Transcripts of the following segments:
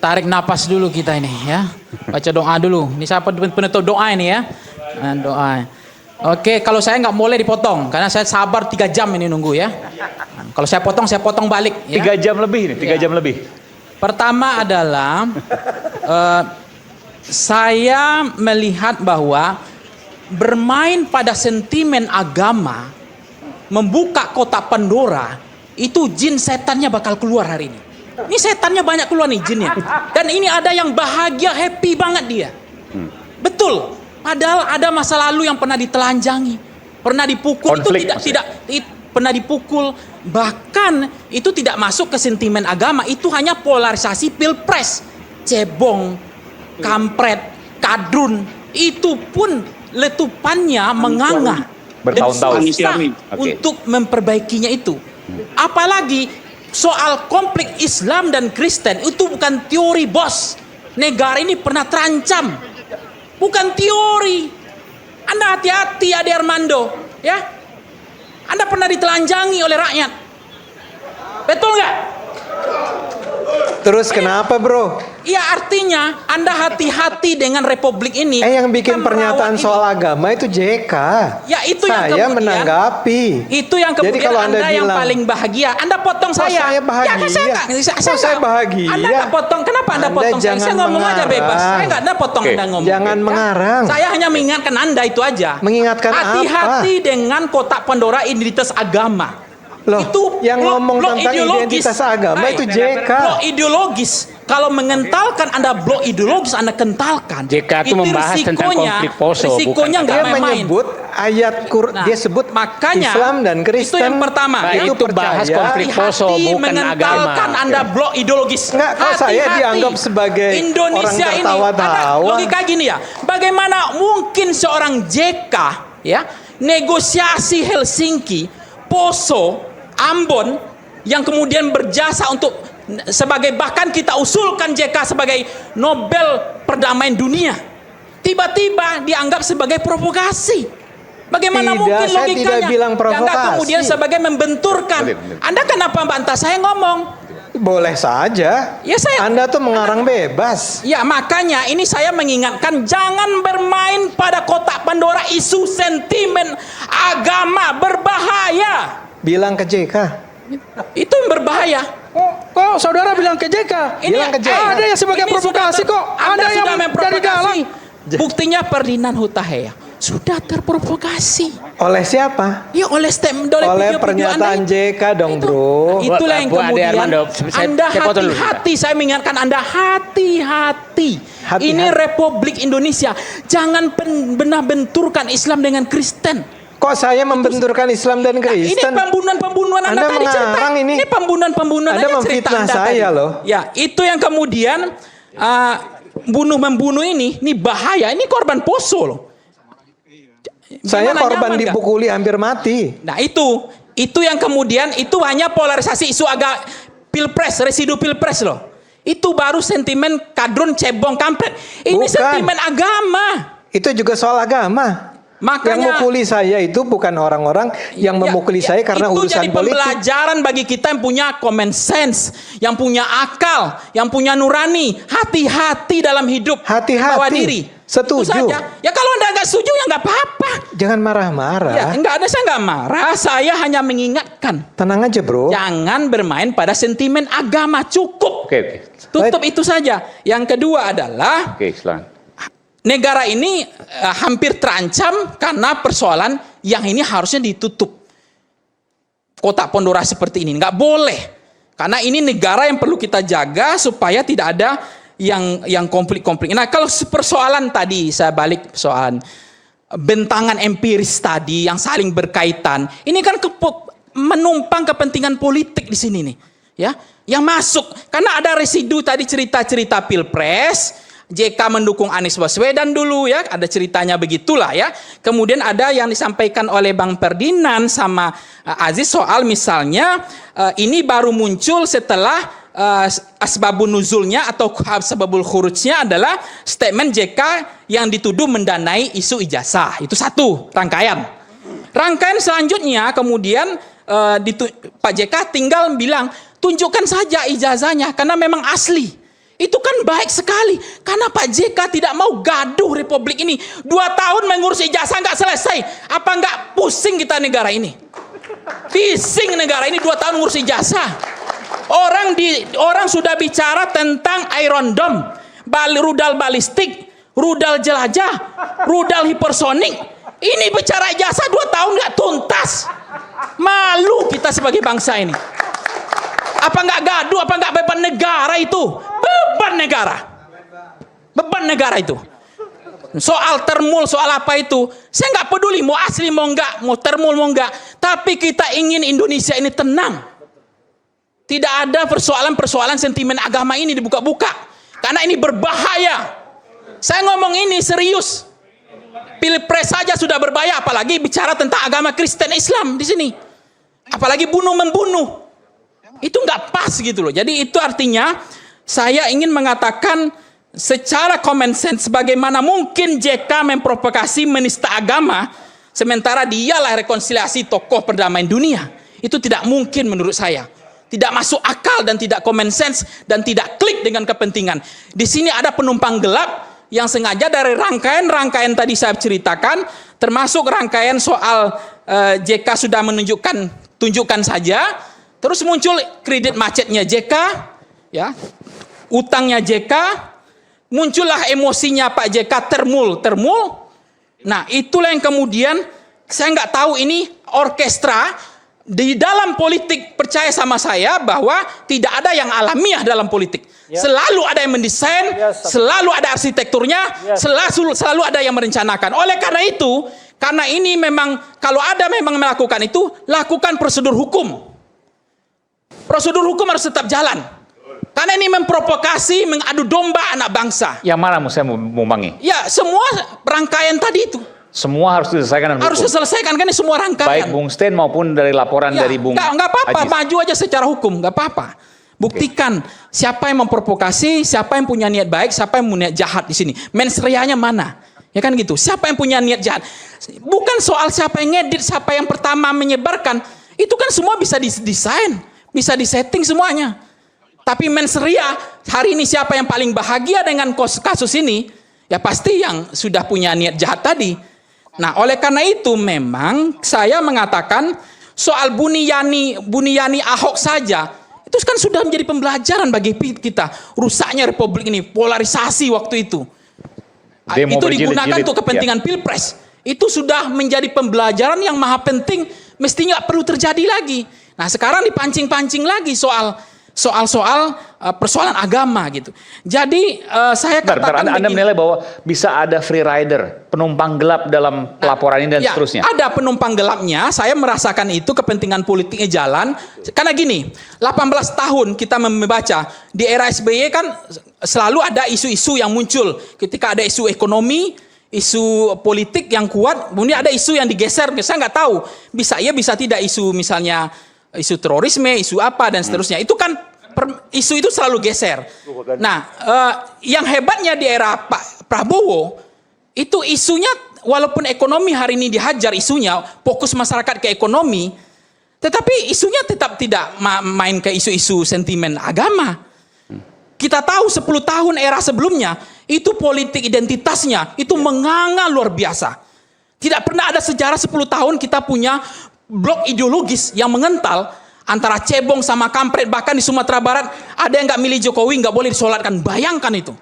tarik napas dulu kita ini ya. Baca doa dulu. Ini siapa penutup doa ini ya? Nah, doa. Oke, kalau saya nggak boleh dipotong karena saya sabar 3 jam ini nunggu ya. Nah, kalau saya potong balik ya. 3 jam lebih nih, 3 jam lebih. Pertama adalah saya melihat bahwa bermain pada sentimen agama, membuka kotak Pandora, itu jin setannya bakal keluar hari ini. Ini setannya banyak keluar nih jinnya. Dan ini ada yang bahagia, happy banget dia. Betul. Padahal ada masa lalu yang pernah ditelanjangi, pernah dipukul, Konflik pernah dipukul. Bahkan itu tidak masuk ke sentimen agama, itu hanya polarisasi pilpres. Cebong, kampret, kadrun, itu pun letupannya menganga. Bertahun-tahun. Untuk memperbaikinya itu. Apalagi soal konflik Islam dan Kristen itu bukan teori, bos. Negara ini pernah terancam. Bukan teori. Anda hati-hati, Ade Armando, ya. Anda pernah ditelanjangi oleh rakyat. Betul nggak? Terus kenapa, bro? Iya, artinya Anda hati-hati dengan republik ini. Yang bikin pernyataan ini. soal agama itu JK. Ya, itu saya yang kemudian menanggapi. Itu yang kemudian. Jadi kalau Anda yang bilang, paling bahagia. Anda potong saya. Saya bahagia. Ya, saya bahagia. Anda nggak potong. Kenapa Anda potong saya? Saya ngomong aja bebas. Saya nggak ada potong Anda ngomong. Jangan mengarang. Saya hanya mengingatkan Anda itu aja. Mengingatkan hati-hati dengan kotak Pandora identitas agama. Loh, itu yang ngomong tentang ideologis. identitas agama itu JK. Blok ideologis. Kalau mengentalkan Anda blok ideologis, Anda kentalkan. JK itu membahas tentang konflik Poso. Risikonya nggak dia main-main. menyebut ayat dia sebut makanya, Islam dan Kristen. Itu yang pertama. Itu bahas konflik Poso, bukan mengentalkan agama. Anda blok ideologis. Enggak, kok saya dianggap sebagai Indonesia orang ini tertawa-tawa. logika gini ya. Bagaimana mungkin seorang JK ya negosiasi Helsinki, Poso, Ambon yang kemudian berjasa untuk sebagai, bahkan kita usulkan JK sebagai Nobel perdamaian dunia, tiba-tiba dianggap sebagai provokasi. Bagaimana mungkin saya logikanya? tidak bilang provokasi. Dianggap kemudian sebagai membenturkan. Anda kenapa bantah saya ngomong? Boleh saja. Ya, Anda tuh mengarang bebas. Ya, makanya ini saya mengingatkan jangan bermain pada kotak Pandora isu sentimen agama, berbahaya. Bilang ke JK. Itu yang berbahaya. Kok saudara bilang ke JK? Bilang ke JK. Ada yang sebagai provokasi kok. Ada yang dari dalam. Buktinya Ferdinand Hutaheya sudah terprovokasi. Oleh siapa? Ya oleh oleh pernyataan JK dong, bro. Itulah yang kemudian Anda hati-hati. Saya mengingatkan Anda hati-hati. Ini Republik Indonesia. Jangan benar benturkan Islam dengan Kristen. Kok saya membenturkan Islam dan Kristen? Ini pembunuhan-pembunuhan Anda tadi cerita. Ini pembunuhan-pembunuhan Anda memfitnah saya tadi. loh. Ya, itu yang kemudian membunuh ini bahaya. Ini korban Poso loh. Saya korban dipukuli hampir mati. Nah, itu yang kemudian itu hanya polarisasi isu pilpres, residu pilpres loh. Itu baru sentimen kadrun, cebong, kampret. Ini Bukan. sentimen agama. Itu juga soal agama. Makanya, yang memukuli saya itu bukan orang-orang yang memukuli saya karena urusan politik. Itu jadi pembelajaran bagi kita yang punya common sense, yang punya akal, yang punya nurani. Hati-hati dalam hidup. Bawa diri. Setuju. Ya kalau Anda nggak setuju ya nggak apa-apa. Jangan marah-marah. Ya, saya nggak marah. Saya hanya mengingatkan. Tenang aja, bro. Jangan bermain pada sentimen agama. Cukup. Oke. Tutup itu saja. Yang kedua adalah negara ini hampir terancam karena persoalan yang ini harusnya ditutup. Kotak Pandora seperti ini nggak boleh, karena ini negara yang perlu kita jaga supaya tidak ada yang konflik-konflik. Nah, kalau persoalan tadi saya balik persoalan bentangan empiris tadi yang saling berkaitan, ini kan menumpang kepentingan politik di sini nih, ya, yang masuk karena ada residu tadi cerita-cerita pilpres. JK mendukung Anies Baswedan dulu ya, ada ceritanya begitulah ya. Kemudian ada yang disampaikan oleh Bang Ferdinand sama Aziz soal misalnya ini baru muncul setelah asbabun nuzulnya atau asbabul khurujnya adalah statement JK yang dituduh mendanai isu ijazah. Itu satu rangkaian. Rangkaian selanjutnya kemudian Pak JK tinggal bilang tunjukkan saja ijazahnya karena memang asli. Itu kan baik sekali. Karena Pak JK tidak mau gaduh Republik ini. 2 tahun mengurus ijazah nggak selesai. Apa nggak pusing kita negara ini? Pusing negara ini 2 tahun ngurus ijazah. Orang sudah bicara tentang Iron Dome, rudal balistik, rudal jelajah, rudal hipersonik. Ini bicara ijazah 2 tahun nggak tuntas. Malu kita sebagai bangsa ini. Apa nggak gaduh? Apa nggak beban negara itu? Beban negara. Beban negara itu. Soal termul, soal apa itu, saya nggak peduli mau asli mau nggak, mau termul mau nggak. Tapi kita ingin Indonesia ini tenang. Tidak ada persoalan-persoalan sentimen agama ini dibuka-buka. Karena ini berbahaya. Saya ngomong ini serius. Pilpres saja sudah berbahaya, apalagi bicara tentang agama Kristen Islam di sini. Apalagi bunuh-membunuh. Itu nggak pas gitu loh. Jadi itu artinya saya ingin mengatakan secara common sense, bagaimana mungkin JK memprovokasi menista agama sementara dialah rekonsiliasi tokoh perdamaian dunia. Itu tidak mungkin menurut saya. Tidak masuk akal dan tidak common sense dan tidak klik dengan kepentingan. Di sini ada penumpang gelap yang sengaja dari rangkaian-rangkaian tadi saya ceritakan, termasuk rangkaian soal JK sudah tunjukkan saja, terus muncul kredit macetnya JK, ya, utangnya JK, muncullah emosinya Pak JK termul. Nah, itulah yang kemudian saya nggak tahu ini orkestra. Di dalam politik, percaya sama saya bahwa tidak ada yang alamiah dalam politik. Selalu ada yang mendesain, selalu ada arsitekturnya, selalu ada yang merencanakan. Oleh karena itu, karena ini memang kalau ada memang melakukan itu, lakukan prosedur hukum. Prosedur hukum harus tetap jalan. Karena ini memprovokasi, mengadu domba anak bangsa. Yang mana saya mau mangi? Ya, semua rangkaian tadi itu. Semua harus diselesaikan dengan harus hukum. diselesaikan kan ini semua rangkaian. Baik Bung Sten maupun dari laporan dari Bung nggak apa-apa, Ajis. maju aja secara hukum, nggak apa-apa. Buktikan siapa yang memprovokasi, siapa yang punya niat baik, siapa yang punya niat jahat di sini. Mens reanya mana? Ya kan gitu. Siapa yang punya niat jahat? Bukan soal siapa yang ngedit, siapa yang pertama menyebarkan. Itu kan semua bisa didesain, bisa disetting semuanya. Tapi mens rea hari ini siapa yang paling bahagia dengan kasus ini? Ya pasti yang sudah punya niat jahat tadi. Nah, oleh karena itu memang saya mengatakan soal Buniyani Ahok saja itu kan sudah menjadi pembelajaran bagi kita. Rusaknya Republik ini, polarisasi waktu itu. Itu digunakan untuk kepentingan Pilpres. Itu sudah menjadi pembelajaran yang maha penting, mestinya nggak perlu terjadi lagi. Nah, sekarang dipancing-pancing lagi soal persoalan agama gitu. Jadi saya katakan Anda menilai bahwa bisa ada free rider, penumpang gelap dalam pelaporan ini dan seterusnya. Ada penumpang gelapnya, saya merasakan itu kepentingan politiknya jalan. Karena gini, 18 tahun kita membaca di era SBY kan selalu ada isu-isu yang muncul. Ketika ada isu ekonomi, isu politik yang kuat, kemudian ada isu yang digeser. Saya nggak tahu, bisa iya bisa tidak isu misalnya isu terorisme, isu apa dan seterusnya. Itu kan isu itu selalu geser. Nah, yang hebatnya di era Pak Prabowo itu isunya walaupun ekonomi hari ini dihajar isunya, fokus masyarakat ke ekonomi, tetapi isunya tetap tidak main ke isu-isu sentimen agama. Kita tahu 10 tahun era sebelumnya itu politik identitasnya itu menganga luar biasa. Tidak pernah ada sejarah 10 tahun kita punya blok ideologis yang mengental antara cebong sama kampret. Bahkan di Sumatera Barat ada yang nggak milih Jokowi nggak boleh disolatkan. Bayangkan itu.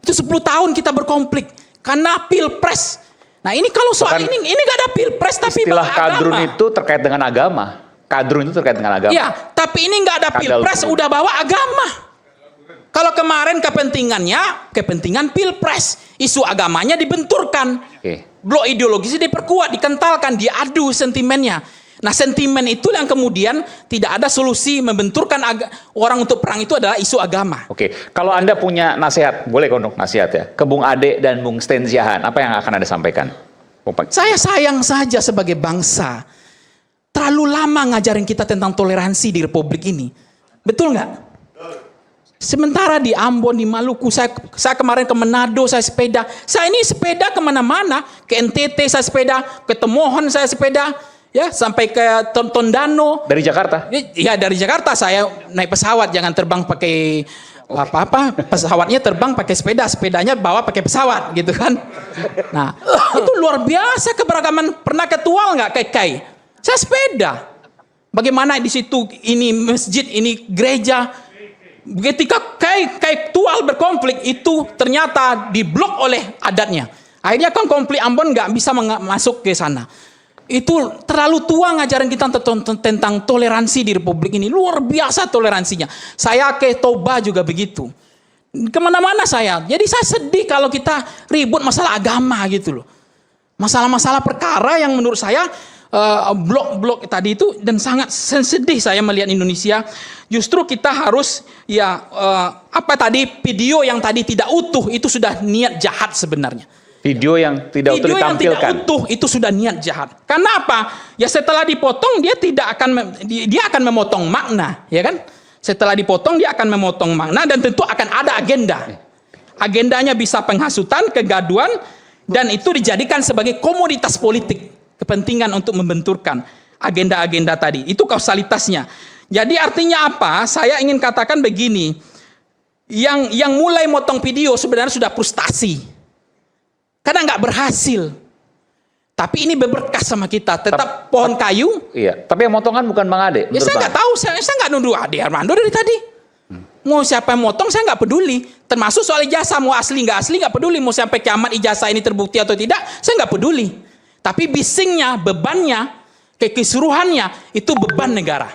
Itu 10 tahun kita berkonflik karena pilpres. Nah ini kalau soal ini nggak ada pilpres tapi istilah agama. kadrun itu terkait dengan agama. Kadrun itu terkait dengan agama. Ya, tapi ini nggak ada pilpres udah bawa agama. Kalau kemarin kepentingan pilpres, isu agamanya dibenturkan. Blok ideologisnya diperkuat, dikentalkan, diadu sentimennya. Nah, sentimen itu yang kemudian tidak ada solusi membenturkan orang untuk perang itu adalah isu agama. Oke, kalau Anda punya nasihat, boleh untuk nasihat ya, ke Bung Ade dan Bung Sten Ziahan, apa yang akan Anda sampaikan? Saya sayang saja sebagai bangsa, terlalu lama ngajarin kita tentang toleransi di Republik ini. Betul nggak? Sementara di Ambon, di Maluku, saya kemarin ke Manado, saya sepeda. Saya ini sepeda kemana-mana. Ke NTT saya sepeda, ke Temohon saya sepeda. Ya, sampai ke Tondano. Dari Jakarta? Ya, dari Jakarta saya naik pesawat, jangan terbang pakai pesawatnya terbang pakai sepeda, sepedanya bawa pakai pesawat gitu kan. Nah, itu luar biasa keberagaman. Pernah ketual nggak KKI? Saya sepeda. Bagaimana di situ ini masjid, ini gereja. Ketika KKI tual berkonflik itu ternyata diblok oleh adatnya. Akhirnya kan konflik Ambon nggak bisa masuk ke sana. Itu terlalu tua ngajarin kita tentang toleransi di Republik ini. Luar biasa toleransinya. Saya ke Toba juga begitu. Kemana-mana saya. Jadi saya sedih kalau kita ribut masalah agama gitu loh. Masalah-masalah perkara yang menurut saya blok-blok tadi itu, dan sangat sedih saya melihat Indonesia. Justru kita harus video yang tadi tidak utuh itu sudah niat jahat sebenarnya. Video yang tidak utuh ditampilkan. Video yang tidak utuh itu sudah niat jahat. Karena apa? Ya setelah dipotong dia akan memotong makna, ya kan? Setelah dipotong dia akan memotong makna dan tentu akan ada agenda. Agendanya bisa penghasutan, kegaduhan, dan itu dijadikan sebagai komoditas politik, kepentingan untuk membenturkan agenda-agenda tadi. Itu kausalitasnya. Jadi artinya apa? Saya ingin katakan begini. Yang mulai motong video sebenarnya sudah frustasi. Karena nggak berhasil. Tapi ini berberkas sama kita. Tetap pohon kayu. Iya. Tapi yang motong kan bukan Bang Ade. Ya saya nggak tahu. Saya nggak nuduh Ade Armando dari tadi. Mau siapa yang motong saya nggak peduli. Termasuk soal ijazah. Mau asli nggak peduli. Mau sampai kiamat ijazah ini terbukti atau tidak. Saya nggak peduli. Tapi bisingnya, bebannya, keseluruhannya itu beban negara.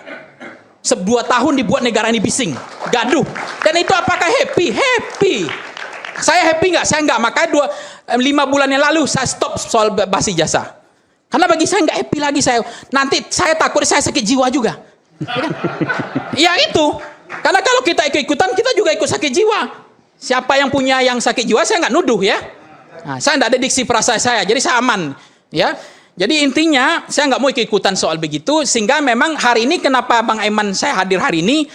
2 tahun dibuat negara ini bising. Gaduh. Dan itu apakah happy? Happy. Saya happy nggak? Saya nggak. Makanya 5 bulan yang lalu saya stop soal bahas ijazah. Karena bagi saya nggak happy lagi. Nanti saya takut saya sakit jiwa juga. Ya itu. Karena kalau kita ikut-ikutan kita juga ikut sakit jiwa. Siapa yang punya yang sakit jiwa saya nggak nuduh ya. Nah, saya nggak ada diksi perasa saya. Jadi saya aman. Ya. Jadi intinya saya nggak mau ikut-ikutan soal begitu. Sehingga memang hari ini kenapa Bang Aiman saya hadir hari ini.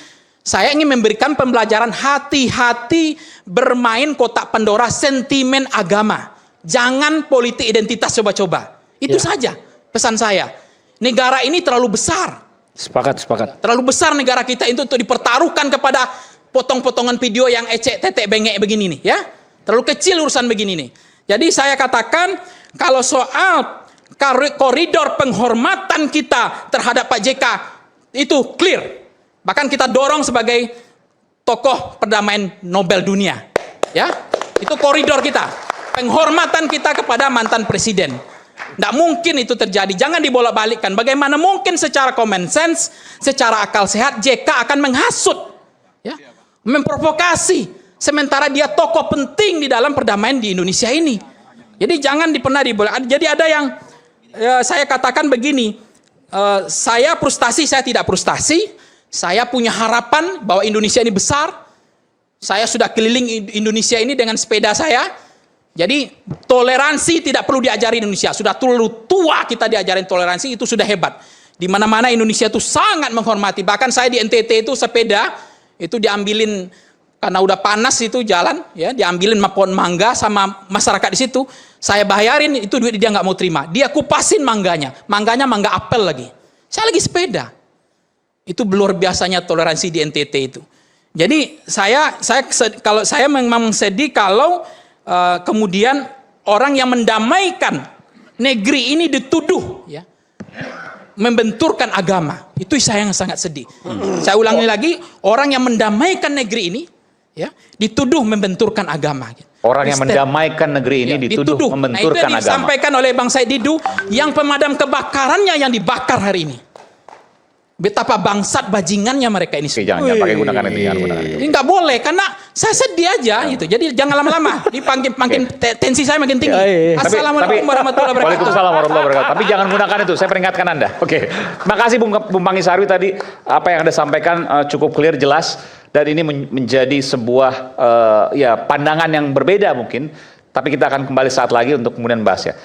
Saya ingin memberikan pembelajaran hati-hati bermain kotak Pandora sentimen agama. Jangan politik identitas coba-coba. Itu saja pesan saya. Negara ini terlalu besar. Sepakat. Terlalu besar negara kita itu untuk dipertaruhkan kepada potong-potongan video yang ecek, tetek, bengek begini nih. Ya, terlalu kecil urusan begini nih. Jadi saya katakan kalau soal koridor penghormatan kita terhadap Pak JK itu clear. Bahkan kita dorong sebagai tokoh perdamaian Nobel dunia. Ya, itu koridor kita. Penghormatan kita kepada mantan presiden. Tidak mungkin itu terjadi. Jangan dibolak-balikkan. Bagaimana mungkin secara common sense, secara akal sehat JK akan menghasut, ya, memprovokasi. Sementara dia tokoh penting di dalam perdamaian di Indonesia ini. Jadi jangan pernah dibolak. Jadi ada yang saya katakan begini. Saya frustasi, saya tidak frustasi. Saya punya harapan bahwa Indonesia ini besar. Saya sudah keliling Indonesia ini dengan sepeda saya. Jadi toleransi tidak perlu diajari Indonesia. Sudah terlalu tua kita diajarin toleransi, itu sudah hebat. Di mana-mana Indonesia itu sangat menghormati. Bahkan saya di NTT itu sepeda itu diambilin karena udah panas itu jalan, ya, diambilin pohon mangga sama masyarakat di situ. Saya bayarin itu duit dia nggak mau terima. Dia kupasin mangganya mangga apel lagi. Saya lagi sepeda. Itu luar biasanya toleransi di NTT itu. Jadi kalau saya memang sedih kalau kemudian orang yang mendamaikan negeri ini dituduh, ya, membenturkan agama. Itu saya yang sangat sedih. Saya ulangi lagi, orang yang mendamaikan negeri ini, ya, dituduh membenturkan agama. Orang yang mendamaikan negeri ini dituduh membenturkan agama. Itu disampaikan oleh Bang Said Didu yang pemadam kebakarannya yang dibakar hari ini. Betapa bangsat bajingannya mereka ini. Jangan pakai gunakan itu, jangan gunakan itu. Ini nggak boleh karena saya sedih aja gitu. Jadi jangan lama-lama. Makin tensi saya makin tinggi. Assalamualaikum warahmatullahi wabarakatuh. Waalaikumsalam warahmatullahi wabarakatuh. Tapi jangan gunakan itu. Saya peringatkan Anda. Oke. Makasih Bung Pangisarwi tadi apa yang Anda sampaikan cukup clear, jelas, dan ini menjadi sebuah pandangan yang berbeda mungkin. Tapi kita akan kembali saat lagi untuk kemudian bahas ya.